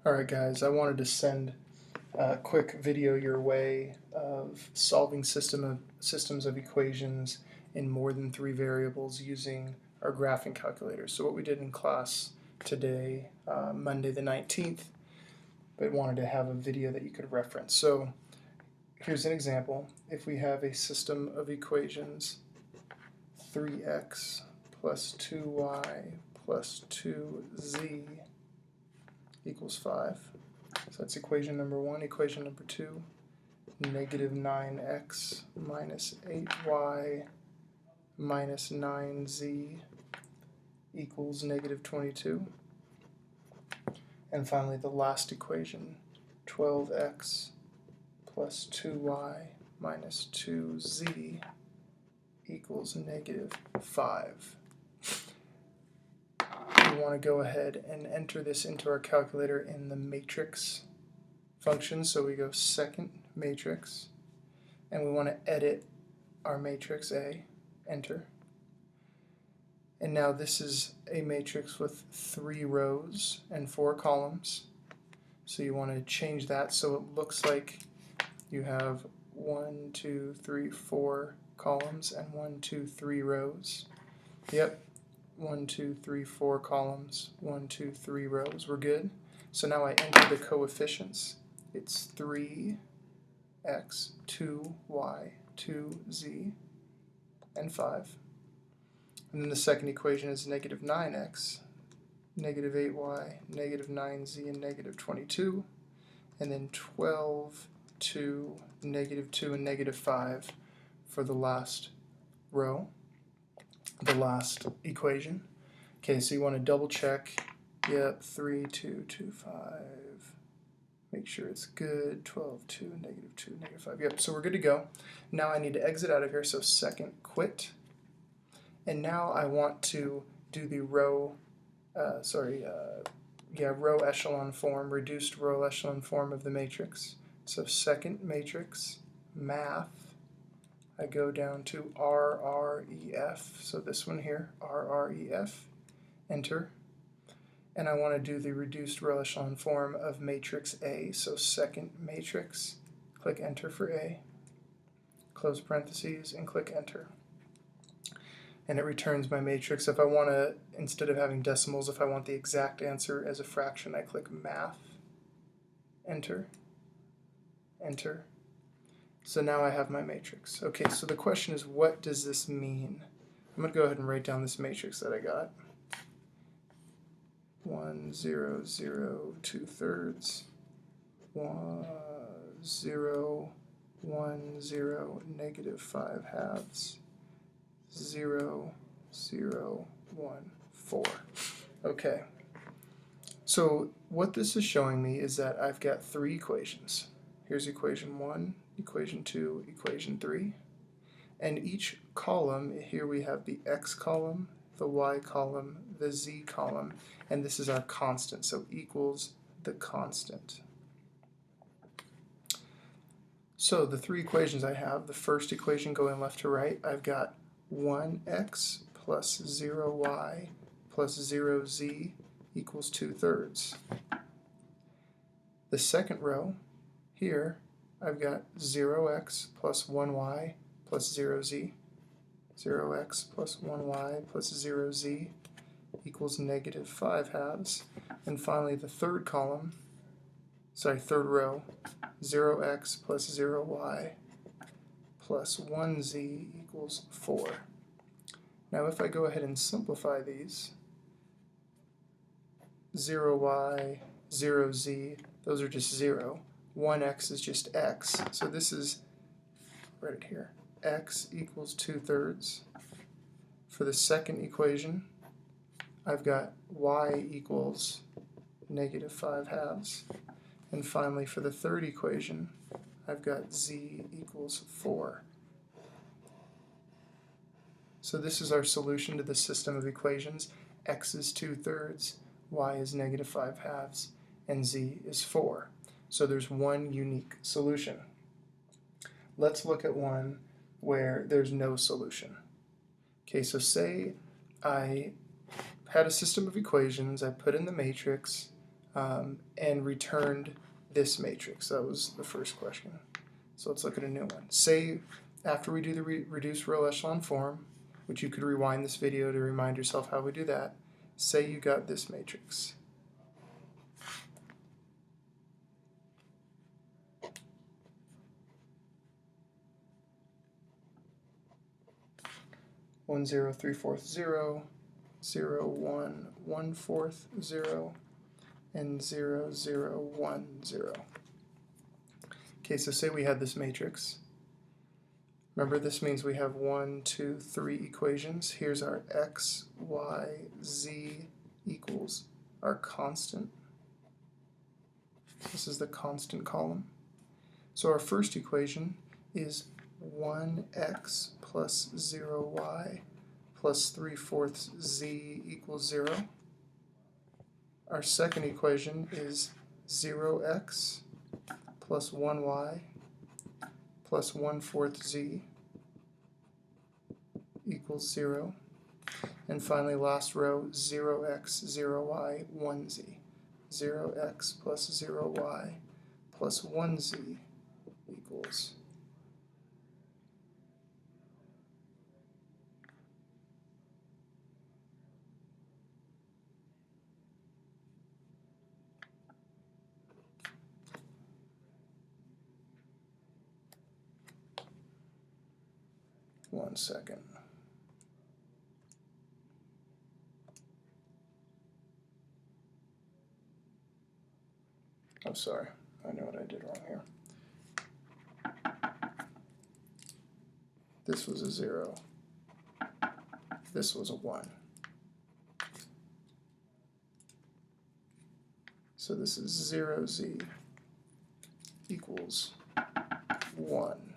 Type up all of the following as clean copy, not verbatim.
Alright guys, I wanted to send a quick video your way of solving systems of equations in more than 3 variables using our graphing calculator. So what we did in class today, Monday the 19th, but wanted to have a video that you could reference. So here's an example. If we have a system of equations, 3x plus 2y plus 2z equals 5. So that's equation number 1. Equation number 2, negative 9x minus 8y minus 9z equals negative 22. And finally the last equation, 12x plus 2y minus 2z equals negative 5. We want to go ahead and enter this into our calculator in the matrix function. So we go second matrix, and we want to edit our matrix A, enter. And now this is a matrix with 3 rows and 4 columns. So you want to change that so it looks like you have 1, 2, 3, 4 columns and 1, 2, 3 rows. Yep. 1, 2, 3, 4 columns, 1, 2, 3 rows. We're good. So now I enter the coefficients. It's 3x, 2y, 2z, and 5. And then the second equation is negative 9x, negative 8y, negative 9z, and negative 22. And then 12, 2, negative 2, and negative 5 for the last row. The last equation. Okay, so you want to double check. Yep, 3, 2, 2, 5. Make sure it's good. 12, 2, negative 2, negative 5. Yep, so we're good to go. Now I need to exit out of here, so second, quit. And now I want to do the row echelon form, reduced row echelon form of the matrix. So second matrix, math. I go down to rref, so this one here, rref, enter. And I want to do the reduced row echelon form of matrix A, so second matrix, click enter for A, close parentheses, and click enter. And it returns my matrix. If I want to, instead of having decimals, if I want the exact answer as a fraction, I click math, enter, enter. So now I have my matrix. Okay, so the question is, what does this mean? I'm going to go ahead and write down this matrix that I got. 1, 0, 0, 2/3, 1, 0, 1, 0, negative 5 halves, 0, 0, 1, 4. Okay, so what this is showing me is that I've got 3 equations. Here's equation 1, equation 2, equation 3. And each column, here we have the x column, the y column, the z column, and this is our constant, so equals the constant. So the 3 equations I have, the first equation going left to right, I've got 1x plus 0y plus 0z equals 2/3. The second row, here, I've got 0x plus 1y plus 0z. 0x plus 1y plus 0z equals negative 5 halves. And finally the third row, 0x plus 0y plus 1z equals 4. Now if I go ahead and simplify these, 0y, 0z, those are just 0. 1x is just x, so this is right here, x equals 2/3. For the second equation, I've got y equals negative 5 halves. And finally, for the third equation, I've got z equals 4. So this is our solution to the system of equations. X is 2/3, y is negative 5 halves, and z is 4. So there's one unique solution. Let's look at one where there's no solution. Okay, so say I had a system of equations, I put in the matrix, and returned this matrix. That was the first question. So let's look at a new one. Say after we do the reduced row echelon form, which you could rewind this video to remind yourself how we do that, say you got this matrix. One zero three fourth 0, 0 1 1/4 0, and 0 0 1 0. Okay, so say we had this matrix. Remember, this means we have 1, 2, 3 equations. Here's our x, y, z equals our constant. This is the constant column. So our first equation is 1x plus 0y plus 3/4 z equals 0. Our second equation is 0x plus 1y plus 1/4 z equals 0. And finally, last row, 0x, 0y, 1z. 0x plus 0y plus 1z equals 1 second. I'm sorry, I know what I did wrong here. This was a 0. This was a 1. So this is 0z equals 1.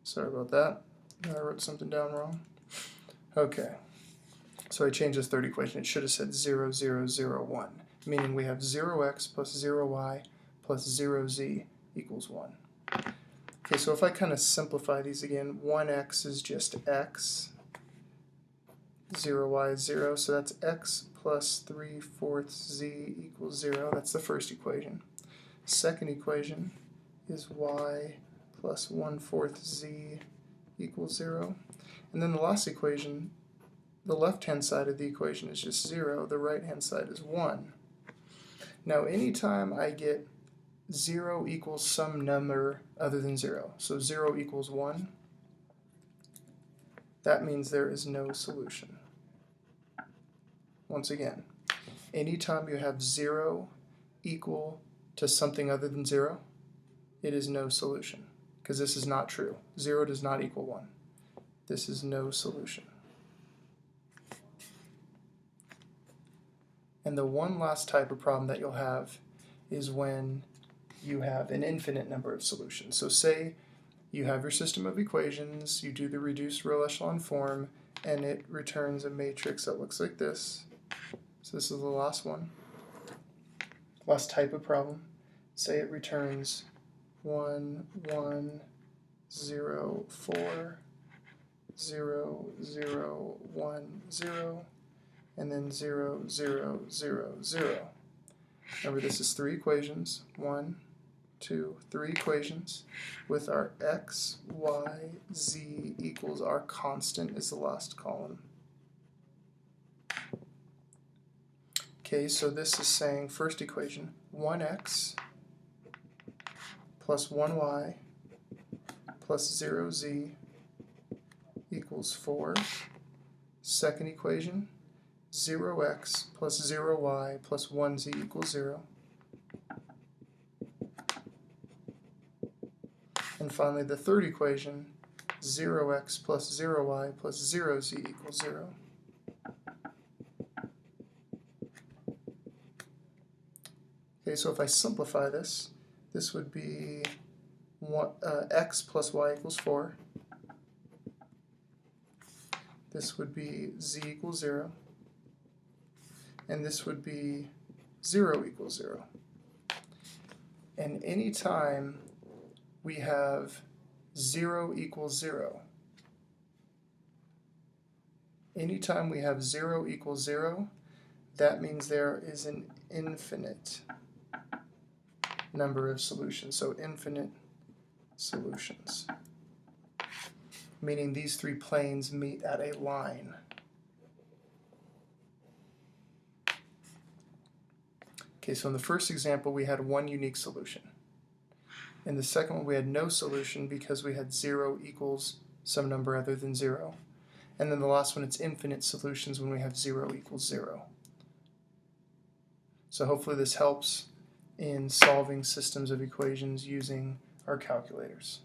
Sorry about that. I wrote something down wrong. Okay, so I changed this third equation. It should have said 0 0 0 1, meaning we have 0x plus 0y plus 0z equals 1. Okay, so if I kind of simplify these again, 1x is just x, 0y is 0, so that's x plus 3/4 z equals 0. That's the first equation. Second equation is y plus 1/4 z equals 0. And then the last equation, the left-hand side of the equation is just 0, the right-hand side is 1. Now anytime I get 0 equals some number other than 0, so 0 equals 1, that means there is no solution. Once again, anytime you have 0 equal to something other than 0, it is no solution, because this is not true. 0 does not equal 1. This is no solution. And the one last type of problem that you'll have is when you have an infinite number of solutions. So say you have your system of equations, you do the reduced row echelon form, and it returns a matrix that looks like this. So this is the last one. Last type of problem. Say it returns 1, 1, 0, 4, 0, 0, 1, 0, and then 0, 0, 0, 0. Remember, this is 3 equations. 1, 2, 3 equations with our x, y, z equals our constant is the last column. Okay, so this is saying, first equation, 1x plus 1y plus 0z equals 4. Second equation, 0x plus 0y plus 1z equals 0. And finally, the third equation, 0x plus 0y plus 0z equals 0. Okay, so if I simplify this, this would be x plus y equals 4. This would be z equals 0. And this would be 0 equals 0. And anytime we have 0 equals 0, anytime we have 0 equals 0, that means there is an infinite number of solutions. So infinite solutions, meaning these three planes meet at a line. Okay, so in the first example we had one unique solution. In the second one we had no solution because we had 0 equals some number other than 0. And then the last one, it's infinite solutions when we have 0 equals 0. So hopefully this helps in solving systems of equations using our calculators.